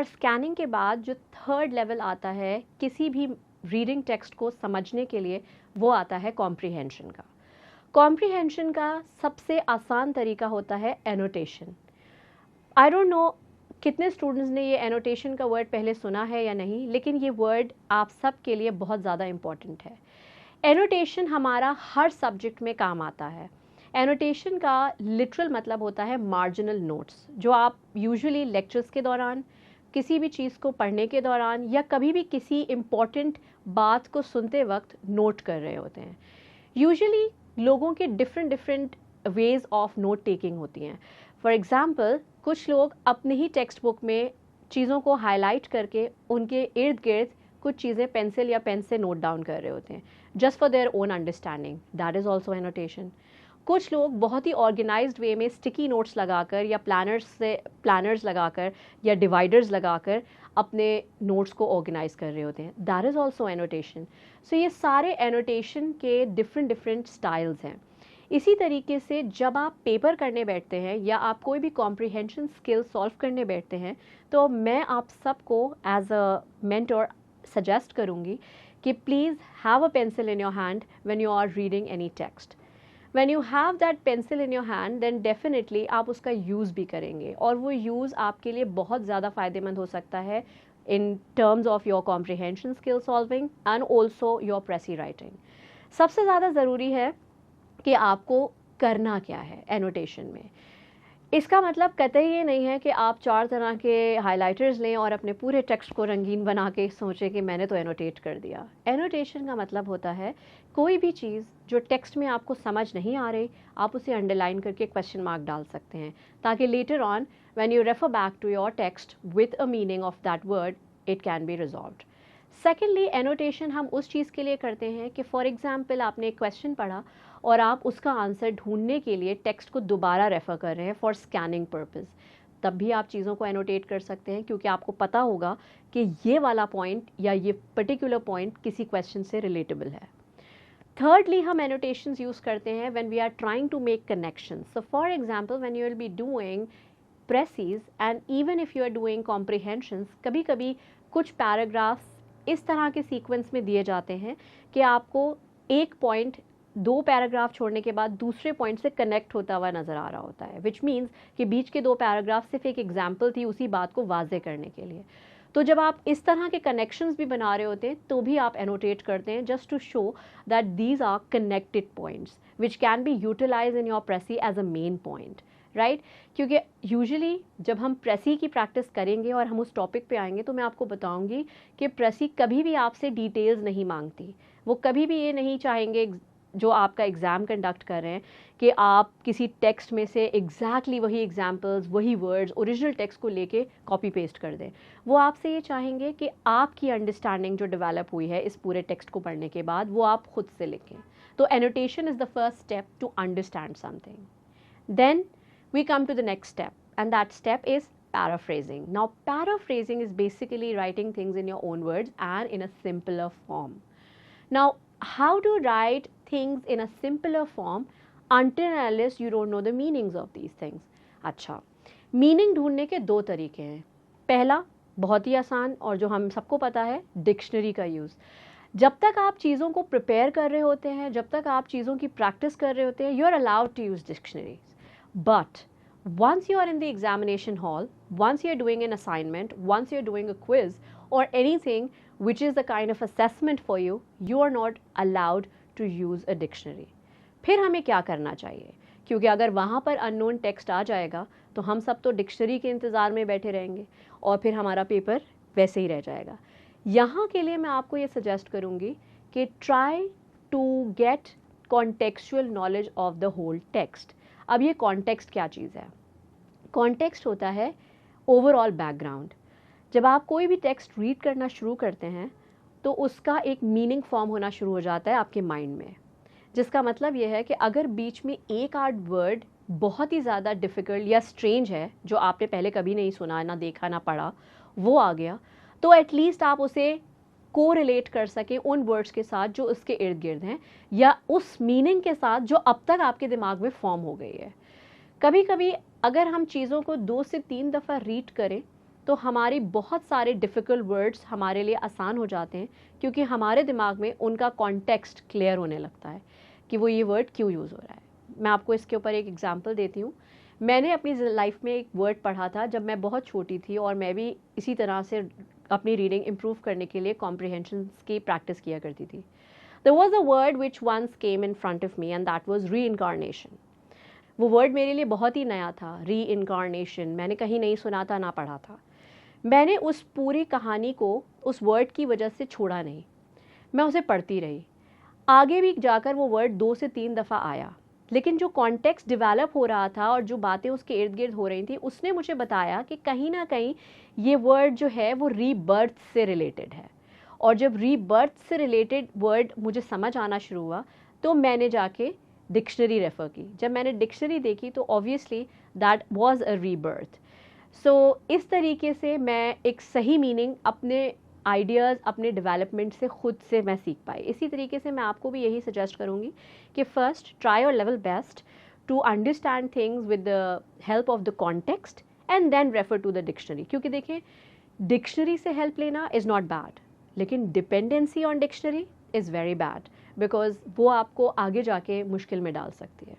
Scanning के बाद जो थर्ड लेवल आता है किसी भी रीडिंग टेक्स्ट को समझने के लिए, वो आता है कॉम्प्रिहेंशन का। कॉम्प्रिहेंशन का सबसे आसान तरीका होता है एनोटेशन। आई डोंट नो कितने स्टूडेंट्स ने ये एनोटेशन का वर्ड पहले सुना है या नहीं, लेकिन ये वर्ड आप सब के लिए बहुत ज़्यादा इम्पॉर्टेंट है। एनोटेशन हमारा हर सब्जेक्ट में काम आता है। एनोटेशन का लिटरल मतलब होता है मार्जिनल नोट्स, जो आप यूजुअली लेक्चर्स के दौरान, किसी भी चीज़ को पढ़ने के दौरान या कभी भी किसी इम्पॉर्टेंट बात को सुनते वक्त नोट कर रहे होते हैं। यूजुअली लोगों के different ways of note taking होती हैं। फॉर एग्ज़ाम्पल, कुछ लोग अपने ही टेक्स्ट बुक में चीज़ों को हाईलाइट करके उनके इर्द गिर्द कुछ चीज़ें पेंसिल या पेन से नोट डाउन कर रहे होते हैं, just for their own understanding. That is also annotation. कुछ लोग बहुत ही ऑर्गेनाइज्ड वे में स्टिकी नोट्स लगाकर या प्लानर्स लगाकर या डिवाइडर्स लगाकर अपने नोट्स को ऑर्गेनाइज कर रहे होते हैं। That is also annotation. So ये सारे एनोटेशन के डिफरेंट स्टाइल्स हैं। इसी तरीके से जब आप पेपर करने बैठते हैं या आप कोई भी कॉम्प्रिहेंशन स्किल सॉल्व करने बैठते हैं, तो मैं आप सबको एज अ मेंटर सजेस्ट करूँगी कि please have a pencil in your hand when you are reading any text. When you have that pencil in your hand, then definitely आप उसका यूज़ भी करेंगे, और वो यूज़ आपके लिए बहुत ज़्यादा फ़ायदेमंद हो सकता है in terms of your comprehension skill solving and also your Prezi writing। सबसे ज़्यादा ज़रूरी है कि आपको करना क्या है एनोटेशन में। इसका मतलब कतई ये नहीं है कि आप 4 तरह के हाइलाइटर्स लें और अपने पूरे टेक्स्ट को रंगीन बना के सोचें कि मैंने तो एनोटेट कर दिया। एनोटेशन का मतलब होता है कोई भी चीज़ जो टेक्स्ट में आपको समझ नहीं आ रही, आप उसे अंडरलाइन करके क्वेश्चन मार्क डाल सकते हैं, ताकि later on when you refer back to your text with a meaning of that word, it can be resolved. Secondly, annotation हम उस चीज़ के लिए करते हैं कि फॉर एग्जाम्पल आपने एक क्वेश्चन पढ़ा और आप उसका आंसर ढूंढने के लिए टेक्स्ट को दोबारा रेफ़र कर रहे हैं फॉर स्कैनिंग पर्पज़, तब भी आप चीज़ों को एनोटेट कर सकते हैं, क्योंकि आपको पता होगा कि ये वाला पॉइंट या ये पर्टिकुलर पॉइंट किसी क्वेश्चन से रिलेटेबल है। थर्डली, हम एनोटेशंस यूज़ करते हैं when we are trying to make connections. So for example, when you will be doing precis and even if you are doing comprehensions, कभी कभी कुछ पैराग्राफ्स इस तरह के सीक्वेंस में दिए जाते हैं कि आपको एक पॉइंट 2 पैराग्राफ छोड़ने के बाद दूसरे पॉइंट से कनेक्ट होता हुआ नज़र आ रहा होता है, विच मीन्स कि बीच के 2 पैराग्राफ सिर्फ एक एग्जाम्पल थी उसी बात को वाजे करने के लिए। तो जब आप इस तरह के कनेक्शंस भी बना रहे होते हैं तो भी आप एनोटेट करते हैं, just to show that these are connected points which can be utilise in your precis as a main point, right. क्योंकि यूजुअली जब हम प्रेसी की प्रैक्टिस करेंगे और हम उस टॉपिक पे आएंगे तो मैं आपको बताऊंगी कि प्रेसी कभी भी आपसे डिटेल्स नहीं मांगती। वो कभी भी ये नहीं चाहेंगे, जो आपका एग्ज़ाम कंडक्ट कर रहे हैं, कि आप किसी टेक्स्ट में से एग्जैक्टली वही एग्जाम्पल्स, वही वर्ड्स ओरिजिनल टेक्स्ट को लेके कॉपी पेस्ट कर दें। वो आपसे ये चाहेंगे कि आपकी अंडरस्टैंडिंग जो डेवलप हुई है इस पूरे टेक्स्ट को पढ़ने के बाद, वो आप खुद से लिखें। तो annotation is the first step to understand something. Then we come to the next step, and that step is paraphrasing. Now, paraphrasing is basically writing things in your own words and in a simpler form. Now, how to write things in a simpler form until and unless you don't know the meanings of these things? अच्छा, meaning ढूंढने के 2 तरीके हैं। पहला, बहुत ही आसान और जो हम सबको पता है, डिक्शनरी का यूज़। जब तक आप चीज़ों को प्रिपेयर कर रहे होते हैं, जब तक आप चीज़ों की प्रैक्टिस कर रहे होते हैं, you are allowed to use dictionaries. But once you are in the examination hall, once you are doing an assignment, once you are doing a quiz or anything which is a kind of assessment for you, you are not allowed to use a dictionary. फिर हमें क्या करना चाहिए? क्योंकि अगर वहाँ पर unknown text आ जाएगा तो हम सब तो डिक्शनरी के इंतज़ार में बैठे रहेंगे और फिर हमारा पेपर वैसे ही रह जाएगा। यहाँ के लिए मैं आपको ये सजेस्ट करूँगी कि try to get contextual knowledge of the whole text। अब ये कॉन्टेक्स्ट क्या चीज़ है? कॉन्टेक्स्ट होता है ओवरऑल बैकग्राउंड। जब आप कोई भी टेक्स्ट रीड करना शुरू करते हैं तो उसका एक मीनिंग फॉर्म होना शुरू हो जाता है आपके माइंड में, जिसका मतलब ये है कि अगर बीच में एक आध वर्ड बहुत ही ज़्यादा डिफ़िकल्ट या स्ट्रेंज है, जो आपने पहले कभी नहीं सुना, ना देखा, ना पढ़ा, वो आ गया, तो एटलीस्ट आप उसे को रिलेट कर सकें उन वर्ड्स के साथ जो उसके इर्द गिर्द हैं, या उस मीनिंग के साथ जो अब तक आपके दिमाग में फॉर्म हो गई है। कभी कभी अगर हम चीज़ों को 2 से 3 दफ़ा रीड करें तो हमारी बहुत सारे डिफ़िकल्ट वर्ड्स हमारे लिए आसान हो जाते हैं, क्योंकि हमारे दिमाग में उनका कॉन्टेक्स्ट क्लियर होने लगता है कि वो ये वर्ड क्यों यूज़ हो रहा है। मैं आपको इसके ऊपर एक एग्जांपल देती हूँ। मैंने अपनी लाइफ में एक वर्ड पढ़ा था जब मैं बहुत छोटी थी, और मैं भी इसी तरह से अपनी रीडिंग इम्प्रूव करने के लिए कॉम्प्रिहेंशंस की प्रैक्टिस किया करती थी। There was a word which once came in front of me, and that was reincarnation. वो वर्ड मेरे लिए बहुत ही नया था, रीइनकारनेशन। मैंने कहीं नहीं सुना था, ना पढ़ा था। मैंने उस पूरी कहानी को उस वर्ड की वजह से छोड़ा नहीं, मैं उसे पढ़ती रही। आगे भी जाकर वो वर्ड 2 से 3 दफ़ा आया, लेकिन जो कॉन्टेक्स्ट डेवलप हो रहा था और जो बातें उसके इर्द गिर्द हो रही थी, उसने मुझे बताया कि कहीं ना कहीं ये वर्ड जो है वो रीबर्थ से रिलेटेड है। और जब रीबर्थ से रिलेटेड वर्ड मुझे समझ आना शुरू हुआ, तो मैंने जाके डिक्शनरी रेफ़र की। जब मैंने डिक्शनरी देखी तो obviously that was a rebirth. So इस तरीके से मैं एक सही मीनिंग अपने आइडियाज़, अपने डेवलपमेंट से खुद से मैं सीख पाई। इसी तरीके से मैं आपको भी यही सजेस्ट करूँगी कि first try your level best to understand things with the help of the context, and then refer to the dictionary. क्योंकि देखें, डिक्शनरी से हेल्प लेना इज़ नॉट बैड, लेकिन dependency on dictionary is very bad, because वो आपको आगे जाके मुश्किल में डाल सकती है।